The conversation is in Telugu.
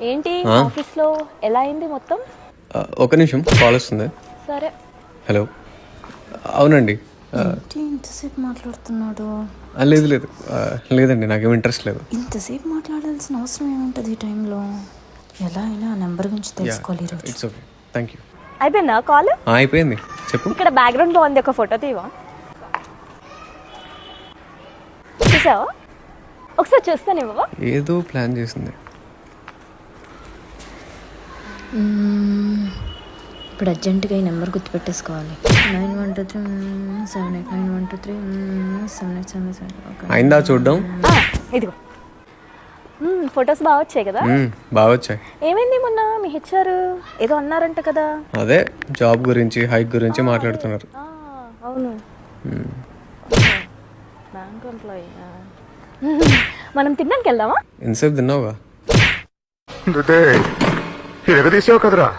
ఏంటి ఆఫీస్లో ఎలా అయింది మొత్తం? ఒక నిమిషం కాల్ వస్తుంది. సరే. హలో, అవునండి. ఇంతసేపు మాట్లాడుతున్నాడు? లేదు లేదు, లేదండి, నాకేం ఇంట్రెస్ట్ లేదు. ఇంతసేపు మాట్లాడాల్సిన అవసరం ఏముంటుంది ఈ టైంలో? ఎలా అయినా ఆ నెంబర్ గురించి తెలుసుకోవాలి ఈరోజు. It's okay, thank you. అయిపోయిందా కాల్? అయిపోయింది, చెప్పు. ఇక్కడ బ్యాక్గ్రౌండ్ బాగుంది, ఒక ఫోటో తీవా? చూసావా? ఒకసారి చూస్తాను బాబా. ఏదో ప్లాన్ చేసింది. ఇప్పుడు అర్జెంటుగా ఈ నెంబర్ గుర్తుపెట్టేసుకోవాలి. 91237891237877. అయిందా చూడడం? ఇదిగో ఫొటోస్ బాగా వచ్చాయి కదా? బాగా వచ్చాయి. ఏమైంది మొన్న మీ హెచ్ఆర్ ఏదో అన్నారంట కదా? అదే జాబ్ గురించి, హైక్ గురించి మాట్లాడుతున్నారు. అవును, బ్యాంక్ ఎంప్లాయీ. మనం తినడానికి వెళ్దామా? ఎంతసేపు తిన్నావుగా? ఇది ఎగదీసావు కదరా.